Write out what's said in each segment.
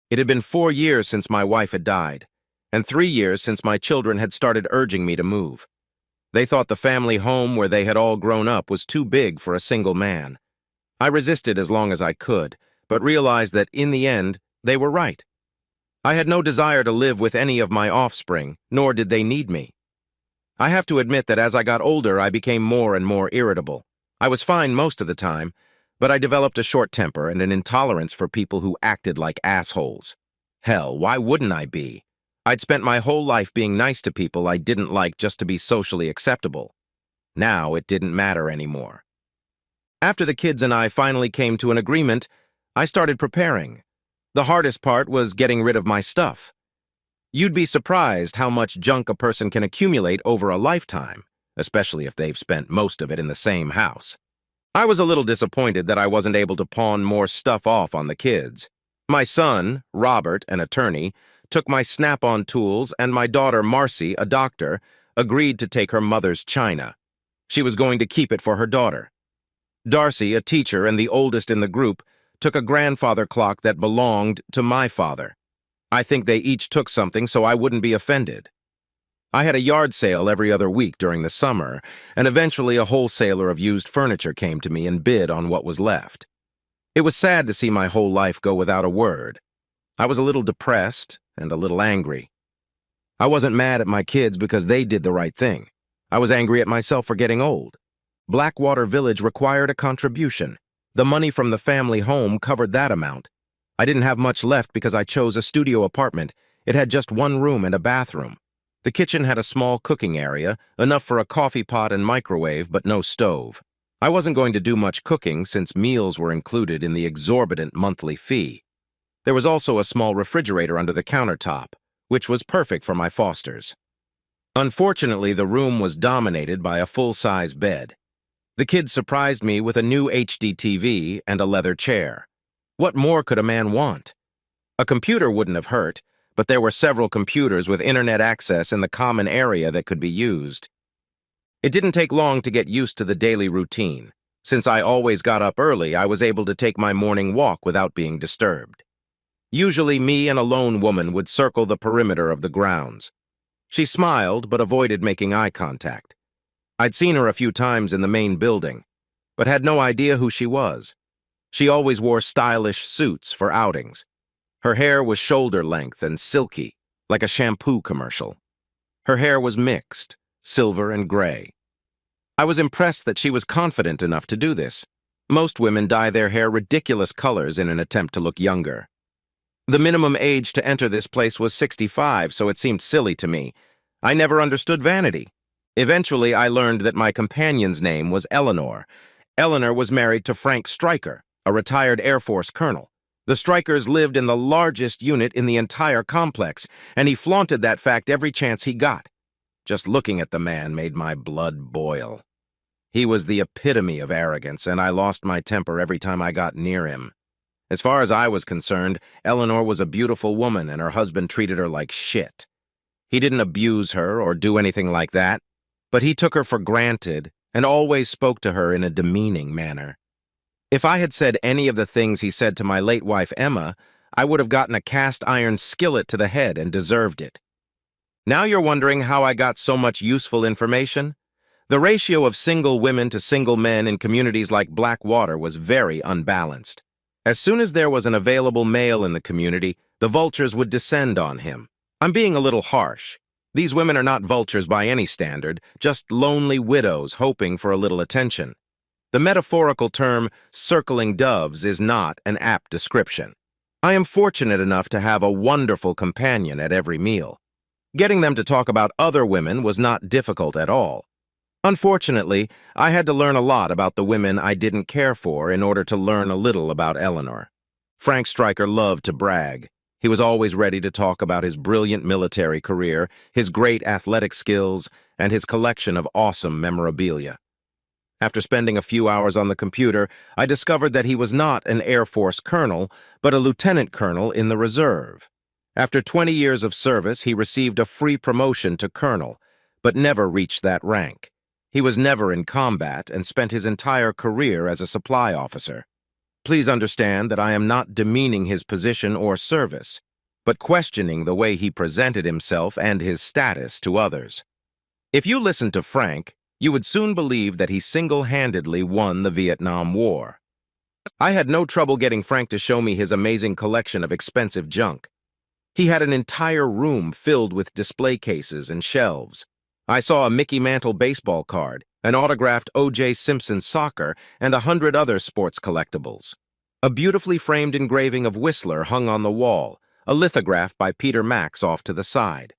It had been 4 years since my wife had died, and 3 years since my children had started urging me to move. They thought the family home where they had all grown up was too big for a single man. I resisted as long as I could, but realized that in the end, they were right. I had no desire to live with any of my offspring, nor did they need me. I have to admit that as I got older, I became more and more irritable. I was fine most of the time, but I developed a short temper and an intolerance for people who acted like assholes. Hell, why wouldn't I be? I'd spent my whole life being nice to people I didn't like just to be socially acceptable. Now it didn't matter anymore. After the kids and I finally came to an agreement, I started preparing. The hardest part was getting rid of my stuff. You'd be surprised how much junk a person can accumulate over a lifetime, especially if they've spent most of it in the same house. I was a little disappointed that I wasn't able to pawn more stuff off on the kids. My son, Robert, an attorney, took my Snap-on tools, and my daughter, Marcy, a doctor, agreed to take her mother's china. She was going to keep it for her daughter. Darcy, a teacher and the oldest in the group, took a grandfather clock that belonged to my father. I think they each took something so I wouldn't be offended. I had a yard sale every other week during the summer, and eventually a wholesaler of used furniture came to me and bid on what was left. It was sad to see my whole life go without a word. I was a little depressed and a little angry. I wasn't mad at my kids because they did the right thing. I was angry at myself for getting old. Blackwater Village required a contribution. The money from the family home covered that amount. I didn't have much left because I chose a studio apartment. It had just one room and a bathroom. The kitchen had a small cooking area, enough for a coffee pot and microwave, but no stove. I wasn't going to do much cooking since meals were included in the exorbitant monthly fee. There was also a small refrigerator under the countertop, which was perfect for my fosters. Unfortunately, the room was dominated by a full-size bed. The kids surprised me with a new HD TV and a leather chair. What more could a man want? A computer wouldn't have hurt, but there were several computers with internet access in the common area that could be used. It didn't take long to get used to the daily routine. Since I always got up early, I was able to take my morning walk without being disturbed. Usually, me and a lone woman would circle the perimeter of the grounds. She smiled, but avoided making eye contact. I'd seen her a few times in the main building, but had no idea who she was. She always wore stylish suits for outings. Her hair was shoulder length and silky, like a shampoo commercial. Her hair was mixed, silver and gray. I was impressed that she was confident enough to do this. Most women dye their hair ridiculous colors in an attempt to look younger. The minimum age to enter this place was 65, so it seemed silly to me. I never understood vanity. Eventually, I learned that my companion's name was Eleanor. Eleanor was married to Frank Stryker, a retired Air Force colonel. The Strykers lived in the largest unit in the entire complex, and he flaunted that fact every chance he got. Just looking at the man made my blood boil. He was the epitome of arrogance, and I lost my temper every time I got near him. As far as I was concerned, Eleanor was a beautiful woman, and her husband treated her like shit. He didn't abuse her or do anything like that, but he took her for granted and always spoke to her in a demeaning manner. If I had said any of the things he said to my late wife Emma, I would have gotten a cast-iron skillet to the head and deserved it. Now you're wondering how I got so much useful information? The ratio of single women to single men in communities like Blackwater was very unbalanced. As soon as there was an available male in the community, the vultures would descend on him. I'm being a little harsh. These women are not vultures by any standard, just lonely widows hoping for a little attention. The metaphorical term, circling doves, is not an apt description. I am fortunate enough to have a wonderful companion at every meal. Getting them to talk about other women was not difficult at all. Unfortunately, I had to learn a lot about the women I didn't care for in order to learn a little about Eleanor. Frank Stryker loved to brag. He was always ready to talk about his brilliant military career, his great athletic skills, and his collection of awesome memorabilia. After spending a few hours on the computer, I discovered that he was not an Air Force colonel, but a lieutenant colonel in the reserve. After 20 years of service, he received a free promotion to colonel, but never reached that rank. He was never in combat and spent his entire career as a supply officer. Please understand that I am not demeaning his position or service, but questioning the way he presented himself and his status to others. If you listened to Frank, you would soon believe that he single-handedly won the Vietnam War. I had no trouble getting Frank to show me his amazing collection of expensive junk. He had an entire room filled with display cases and shelves. I saw a Mickey Mantle baseball card, an autographed O.J. Simpson soccer, and 100 other sports collectibles. A beautifully framed engraving of Whistler hung on the wall, a lithograph by Peter Max off to the side.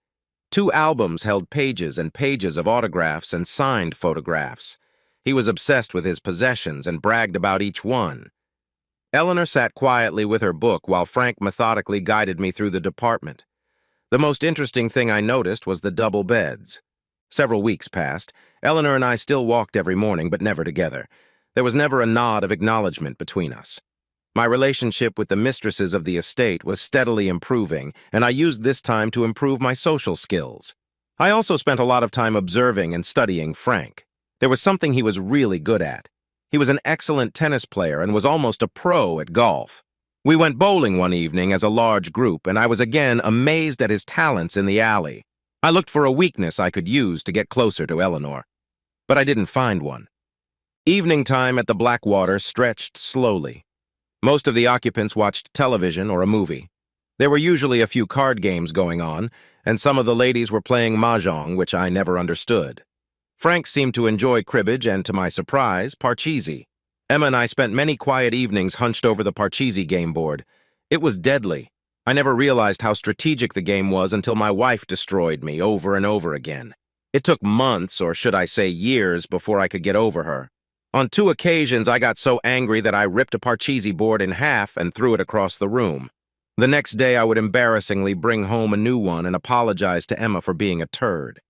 2 albums held pages and pages of autographs and signed photographs. He was obsessed with his possessions and bragged about each one. Eleanor sat quietly with her book while Frank methodically guided me through the department. The most interesting thing I noticed was the double beds. Several weeks passed. Eleanor and I still walked every morning, but never together. There was never a nod of acknowledgement between us. My relationship with the mistresses of the estate was steadily improving, and I used this time to improve my social skills. I also spent a lot of time observing and studying Frank. There was something he was really good at. He was an excellent tennis player and was almost a pro at golf. We went bowling one evening as a large group, and I was again amazed at his talents in the alley. I looked for a weakness I could use to get closer to Eleanor, but I didn't find one. Evening time at the Blackwater stretched slowly. Most of the occupants watched television or a movie. There were usually a few card games going on, and some of the ladies were playing mahjong, which I never understood. Frank seemed to enjoy cribbage and, to my surprise, parcheesi. Emma and I spent many quiet evenings hunched over the parcheesi game board. It was deadly. I never realized how strategic the game was until my wife destroyed me over and over again. It took months, or should I say years, before I could get over her. On 2 occasions, I got so angry that I ripped a parcheesi board in half and threw it across the room. The next day, I would embarrassingly bring home a new one and apologize to Emma for being a turd.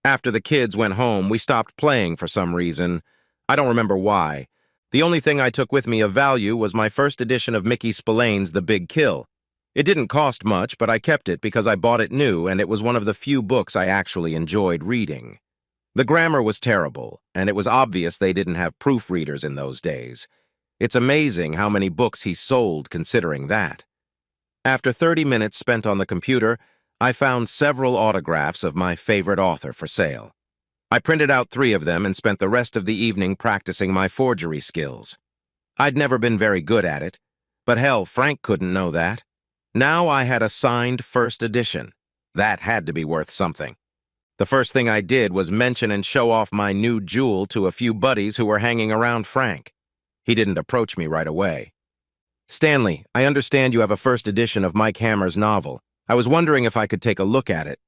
After the kids went home, we stopped playing for some reason. I don't remember why. The only thing I took with me of value was my first edition of Mickey Spillane's The Big Kill. It didn't cost much, but I kept it because I bought it new, and it was one of the few books I actually enjoyed reading. The grammar was terrible, and it was obvious they didn't have proofreaders in those days. It's amazing how many books he sold considering that. After 30 minutes spent on the computer, I found several autographs of my favorite author for sale. I printed out 3 of them and spent the rest of the evening practicing my forgery skills. I'd never been very good at it, but hell, Frank couldn't know that. Now I had a signed first edition. That had to be worth something. The first thing I did was mention and show off my new jewel to a few buddies who were hanging around Frank. He didn't approach me right away. "Stanley, I understand you have a first edition of Mike Hammer's novel. I was wondering if I could take a look at it."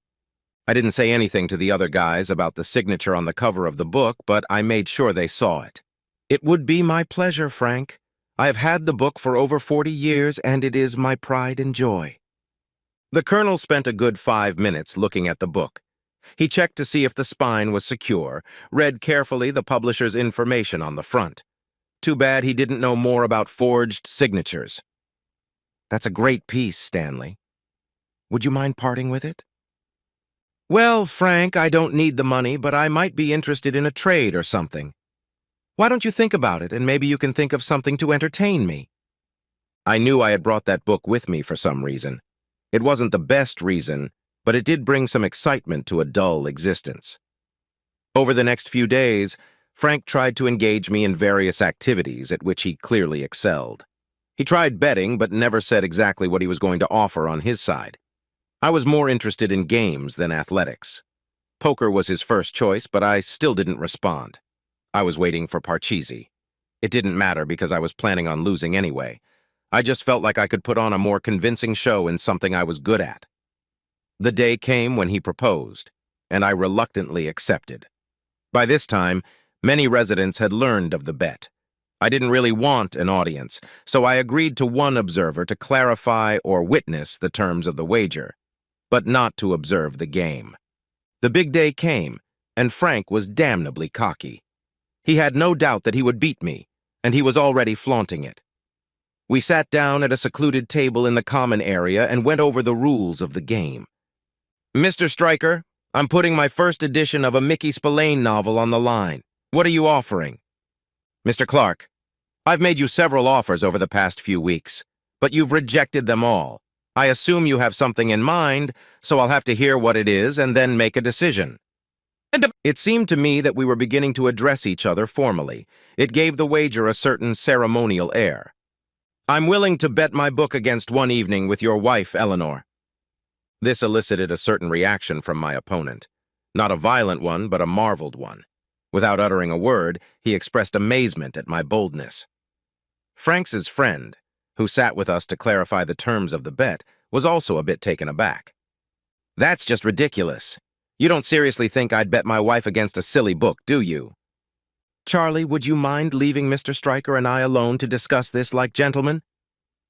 I didn't say anything to the other guys about the signature on the cover of the book, but I made sure they saw it. "It would be my pleasure, Frank. I have had the book for over 40 years, and it is my pride and joy." The Colonel spent a good 5 minutes looking at the book. He checked to see if the spine was secure, read carefully the publisher's information on the front. Too bad he didn't know more about forged signatures. "That's a great piece, Stanley. Would you mind parting with it?" "Well, Frank, I don't need the money, but I might be interested in a trade or something. Why don't you think about it, and maybe you can think of something to entertain me?" I knew I had brought that book with me for some reason. It wasn't the best reason, but it did bring some excitement to a dull existence. Over the next few days, Frank tried to engage me in various activities at which he clearly excelled. He tried betting, but never said exactly what he was going to offer on his side. I was more interested in games than athletics. Poker was his first choice, but I still didn't respond. I was waiting for parcheesi. It didn't matter because I was planning on losing anyway. I just felt like I could put on a more convincing show in something I was good at. The day came when he proposed, and I reluctantly accepted. By this time, many residents had learned of the bet. I didn't really want an audience, so I agreed to one observer to clarify or witness the terms of the wager, but not to observe the game. The big day came, and Frank was damnably cocky. He had no doubt that he would beat me, and he was already flaunting it. We sat down at a secluded table in the common area and went over the rules of the game. "Mr. Stryker, I'm putting my first edition of a Mickey Spillane novel on the line. What are you offering?" "Mr. Clark, I've made you several offers over the past few weeks, but you've rejected them all. I assume you have something in mind, so I'll have to hear what it is and then make a decision. It seemed to me that we were beginning to address each other formally. It gave the wager a certain ceremonial air. I'm willing to bet my book against one evening with your wife, Eleanor. This elicited a certain reaction from my opponent. Not a violent one, but a marveled one. Without uttering a word, he expressed amazement at my boldness. Franks's friend, who sat with us to clarify the terms of the bet, was also a bit taken aback. That's just ridiculous. You don't seriously think I'd bet my wife against a silly book, do you? Charlie, would you mind leaving Mr. Stryker and I alone to discuss this like gentlemen?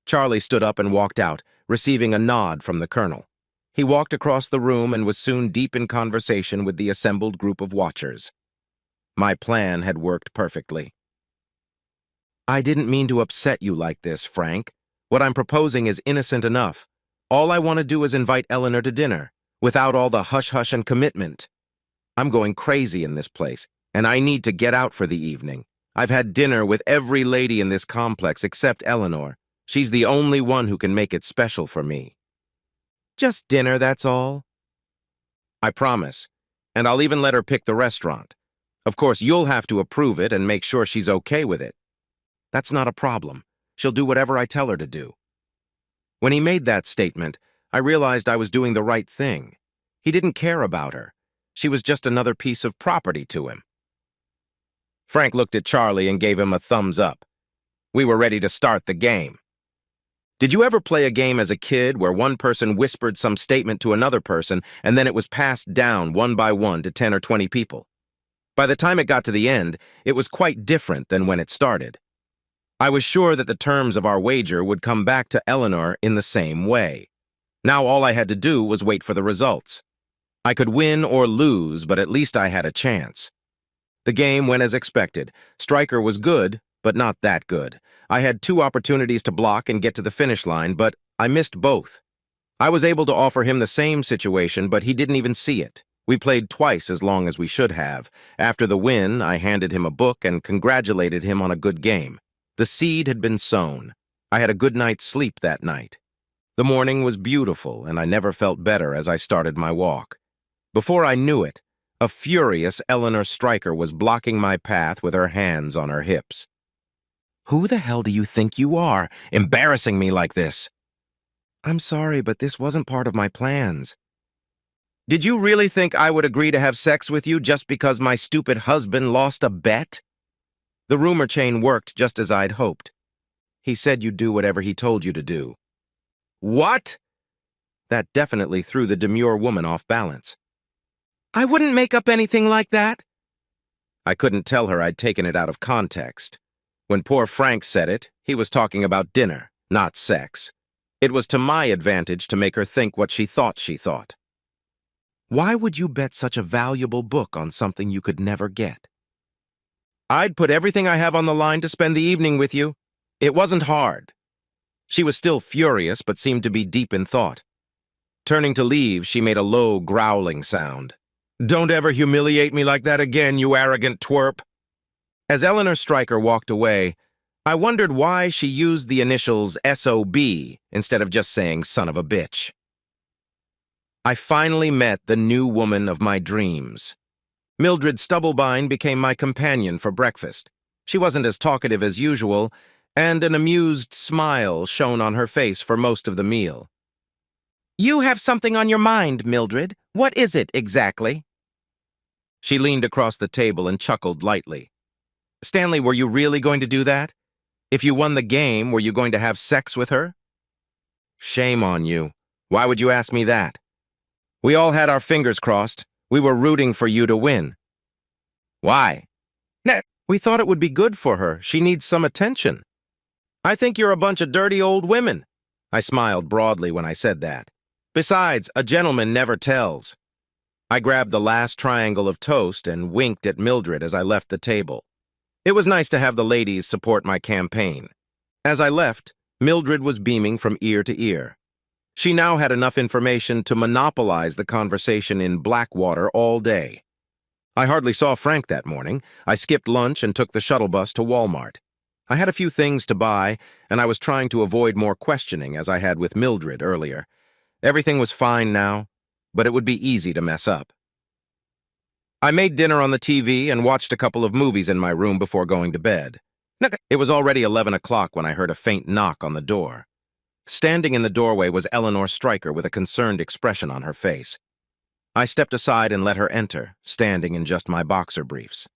Charlie stood up and walked out, receiving a nod from the colonel. He walked across the room and was soon deep in conversation with the assembled group of watchers. My plan had worked perfectly. I didn't mean to upset you like this, Frank. What I'm proposing is innocent enough. All I want to do is invite Eleanor to dinner, without all the hush-hush and commitment. I'm going crazy in this place, and I need to get out for the evening. I've had dinner with every lady in this complex except Eleanor. She's the only one who can make it special for me. Just dinner, that's all. I promise, and I'll even let her pick the restaurant. Of course, you'll have to approve it and make sure she's okay with it. That's not a problem. She'll do whatever I tell her to do. When he made that statement, I realized I was doing the right thing. He didn't care about her. She was just another piece of property to him. Frank looked at Charlie and gave him a thumbs up. We were ready to start the game. Did you ever play a game as a kid where one person whispered some statement to another person and then it was passed down one by one to 10 or 20 people? By the time it got to the end, it was quite different than when it started. I was sure that the terms of our wager would come back to Eleanor in the same way. Now all I had to do was wait for the results. I could win or lose, but at least I had a chance. The game went as expected. Stryker was good, but not that good. I had 2 opportunities to block and get to the finish line, but I missed both. I was able to offer him the same situation, but he didn't even see it. We played twice as long as we should have. After the win, I handed him a book and congratulated him on a good game. The seed had been sown. I had a good night's sleep that night. The morning was beautiful, and I never felt better as I started my walk. Before I knew it, a furious Eleanor Stryker was blocking my path with her hands on her hips. Who the hell do you think you are, embarrassing me like this? I'm sorry, but this wasn't part of my plans. Did you really think I would agree to have sex with you just because my stupid husband lost a bet? The rumor chain worked just as I'd hoped. He said you'd do whatever he told you to do. What? That definitely threw the demure woman off balance. I wouldn't make up anything like that. I couldn't tell her I'd taken it out of context. When poor Frank said it, he was talking about dinner, not sex. It was to my advantage to make her think what she thought. Why would you bet such a valuable book on something you could never get? I'd put everything I have on the line to spend the evening with you. It wasn't hard. She was still furious, but seemed to be deep in thought. Turning to leave, she made a low, growling sound. Don't ever humiliate me like that again, you arrogant twerp. As Eleanor Stryker walked away, I wondered why she used the initials S.O.B. instead of just saying son of a bitch. I finally met the new woman of my dreams. Mildred Stubblebine became my companion for breakfast. She wasn't as talkative as usual, and an amused smile shone on her face for most of the meal. You have something on your mind, Mildred. What is it, exactly? She leaned across the table and chuckled lightly. Stanley, were you really going to do that? If you won the game, were you going to have sex with her? Shame on you. Why would you ask me that? We all had our fingers crossed. We were rooting for you to win. Why? We thought it would be good for her. She needs some attention. I think you're a bunch of dirty old women. I smiled broadly when I said that. Besides, a gentleman never tells. I grabbed the last triangle of toast and winked at Mildred as I left the table. It was nice to have the ladies support my campaign. As I left, Mildred was beaming from ear to ear. She now had enough information to monopolize the conversation in Blackwater all day. I hardly saw Frank that morning. I skipped lunch and took the shuttle bus to Walmart. I had a few things to buy, and I was trying to avoid more questioning as I had with Mildred earlier. Everything was fine now, but it would be easy to mess up. I made dinner on the TV and watched a couple of movies in my room before going to bed. It was already 11 o'clock when I heard a faint knock on the door. Standing in the doorway was Eleanor Stryker with a concerned expression on her face. I stepped aside and let her enter, standing in just my boxer briefs.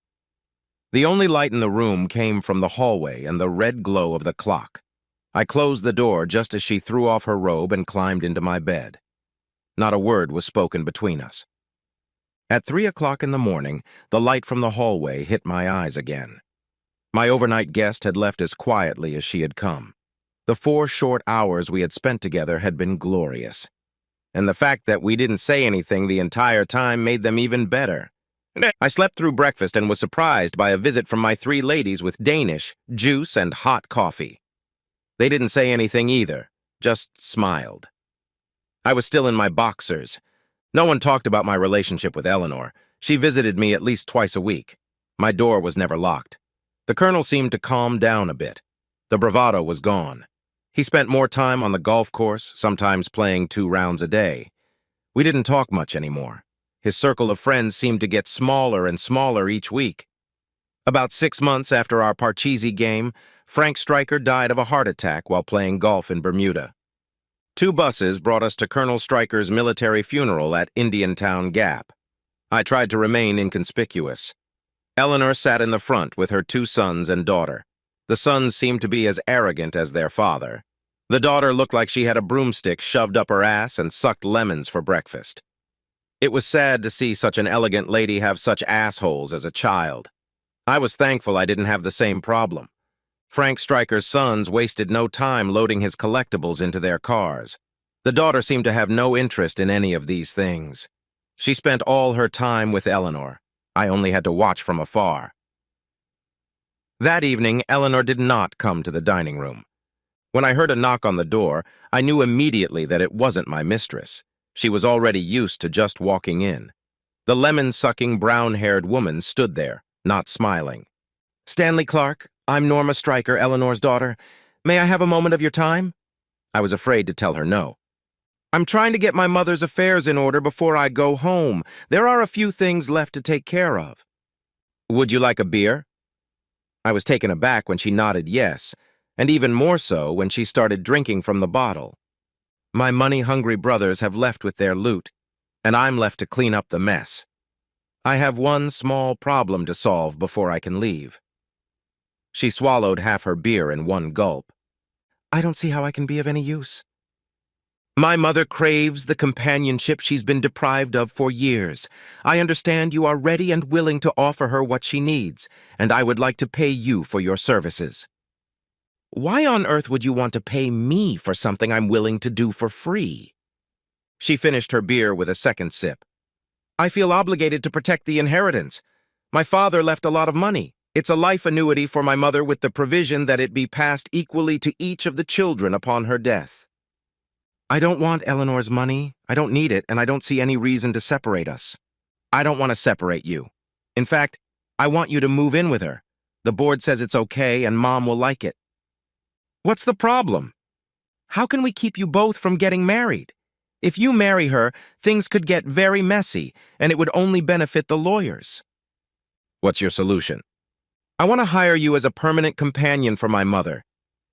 The only light in the room came from the hallway and the red glow of the clock. I closed the door just as she threw off her robe and climbed into my bed. Not a word was spoken between us. At 3 o'clock in the morning, the light from the hallway hit my eyes again. My overnight guest had left as quietly as she had come. The 4 short hours we had spent together had been glorious. And the fact that we didn't say anything the entire time made them even better. I slept through breakfast and was surprised by a visit from my 3 ladies with Danish, juice, and hot coffee. They didn't say anything either, just smiled. I was still in my boxers. No one talked about my relationship with Eleanor. She visited me at least twice a week. My door was never locked. The Colonel seemed to calm down a bit. The bravado was gone. He spent more time on the golf course, sometimes playing 2 rounds a day. We didn't talk much anymore. His circle of friends seemed to get smaller and smaller each week. About 6 months after our Parcheesi game, Frank Stryker died of a heart attack while playing golf in Bermuda. 2 buses brought us to Colonel Stryker's military funeral at Indiantown Gap. I tried to remain inconspicuous. Eleanor sat in the front with her 2 sons and daughter. The sons seemed to be as arrogant as their father. The daughter looked like she had a broomstick shoved up her ass and sucked lemons for breakfast. It was sad to see such an elegant lady have such assholes as a child. I was thankful I didn't have the same problem. Frank Stryker's sons wasted no time loading his collectibles into their cars. The daughter seemed to have no interest in any of these things. She spent all her time with Eleanor. I only had to watch from afar. That evening, Eleanor did not come to the dining room. When I heard a knock on the door, I knew immediately that it wasn't my mistress. She was already used to just walking in. The lemon-sucking, brown-haired woman stood there, not smiling. "Stanley Clark, I'm Norma Stryker, Eleanor's daughter. May I have a moment of your time?" I was afraid to tell her no. "I'm trying to get my mother's affairs in order before I go home. There are a few things left to take care of." "Would you like a beer?" I was taken aback when she nodded yes, and even more so when she started drinking from the bottle. My money-hungry brothers have left with their loot, and I'm left to clean up the mess. I have one small problem to solve before I can leave. She swallowed half her beer in one gulp. "I don't see how I can be of any use. My mother craves the companionship she's been deprived of for years. I understand you are ready and willing to offer her what she needs, and I would like to pay you for your services." "Why on earth would you want to pay me for something I'm willing to do for free?" She finished her beer with a second sip. "I feel obligated to protect the inheritance. My father left a lot of money. It's a life annuity for my mother with the provision that it be passed equally to each of the children upon her death." "I don't want Eleanor's money. I don't need it, and I don't see any reason to separate us." "I don't want to separate you. In fact, I want you to move in with her. The board says it's okay, and Mom will like it." "What's the problem? How can we keep you both from getting married? If you marry her, things could get very messy, and it would only benefit the lawyers." "What's your solution?" "I want to hire you as a permanent companion for my mother.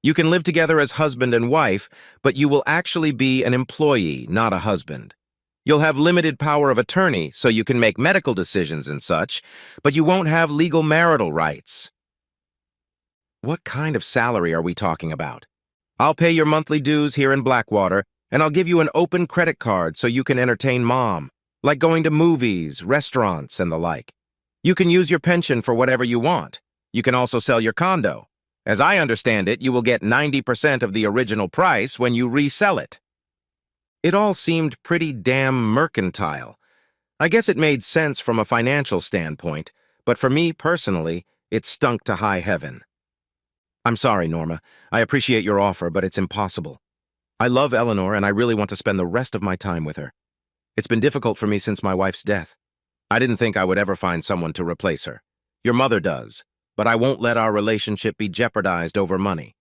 You can live together as husband and wife, but you will actually be an employee, not a husband. You'll have limited power of attorney, so you can make medical decisions and such, but you won't have legal marital rights." "What kind of salary are we talking about?" "I'll pay your monthly dues here in Blackwater, and I'll give you an open credit card so you can entertain Mom, like going to movies, restaurants, and the like. You can use your pension for whatever you want. You can also sell your condo. As I understand it, you will get 90% of the original price when you resell it." It all seemed pretty damn mercantile. I guess it made sense from a financial standpoint, but for me personally, it stunk to high heaven. "I'm sorry, Norma. I appreciate your offer, but it's impossible. I love Eleanor, and I really want to spend the rest of my time with her. It's been difficult for me since my wife's death. I didn't think I would ever find someone to replace her. Your mother does. but I won't let our relationship be jeopardized over money.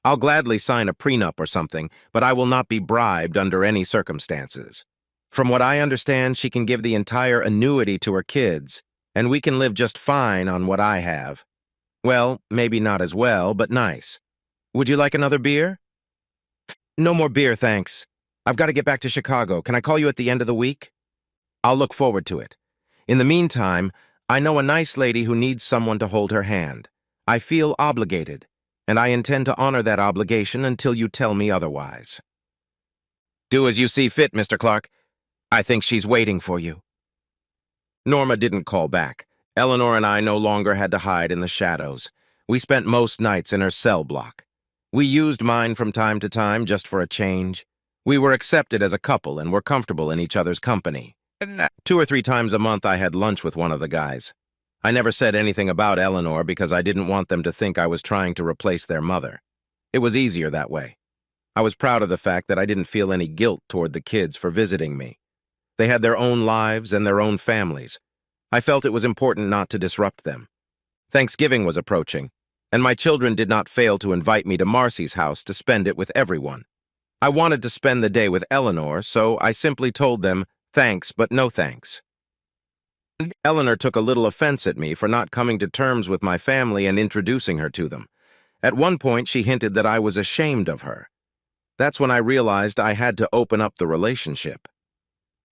I'll gladly sign a prenup or something, but I will not be bribed under any circumstances. From what I understand, she can give the entire annuity to her kids, and we can live just fine on what I have. Well, maybe not as well, but nice. Would you like another beer? No more beer, thanks. I've got to get back to Chicago. Can I call you at the end of the week? I'll look forward to it. In the meantime, I know a nice lady who needs someone to hold her hand. I feel obligated, and I intend to honor that obligation until you tell me otherwise. Do as you see fit, Mr. Clark. I think she's waiting for you. Norma didn't call back. Eleanor and I no longer had to hide in the shadows. We spent most nights in her cell block. We used mine from time to time just for a change. We were accepted as a couple and were comfortable in each other's company. 2 or 3 times a month I had lunch with one of the guys. I never said anything about Eleanor because I didn't want them to think I was trying to replace their mother. It was easier that way. I was proud of the fact that I didn't feel any guilt toward the kids for visiting me. They had their own lives and their own families. I felt it was important not to disrupt them. Thanksgiving was approaching, and my children did not fail to invite me to Marcy's house to spend it with everyone. I wanted to spend the day with Eleanor, so I simply told them, thanks, but no thanks. Eleanor took a little offense at me for not coming to terms with my family and introducing her to them. At one point, she hinted that I was ashamed of her. That's when I realized I had to open up the relationship.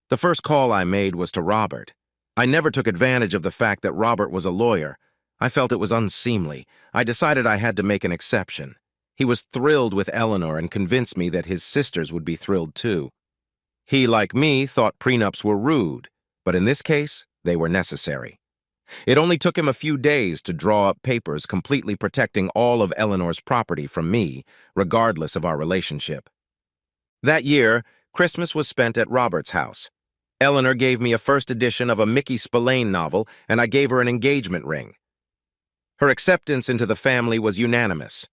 The first call I made was to Robert. I never took advantage of the fact that Robert was a lawyer. I felt it was unseemly. I decided I had to make an exception. He was thrilled with Eleanor and convinced me that his sisters would be thrilled too. He, like me, thought prenups were rude, but in this case, they were necessary. It only took him a few days to draw up papers completely protecting all of Eleanor's property from me, regardless of our relationship. That year, Christmas was spent at Robert's house. Eleanor gave me a first edition of a Mickey Spillane novel, and I gave her an engagement ring. Her acceptance into the family was unanimous.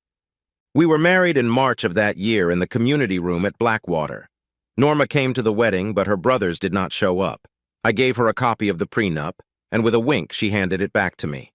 We were married in March of that year in the community room at Blackwater. Norma came to the wedding, but her brothers did not show up. I gave her a copy of the prenup, and with a wink she handed it back to me.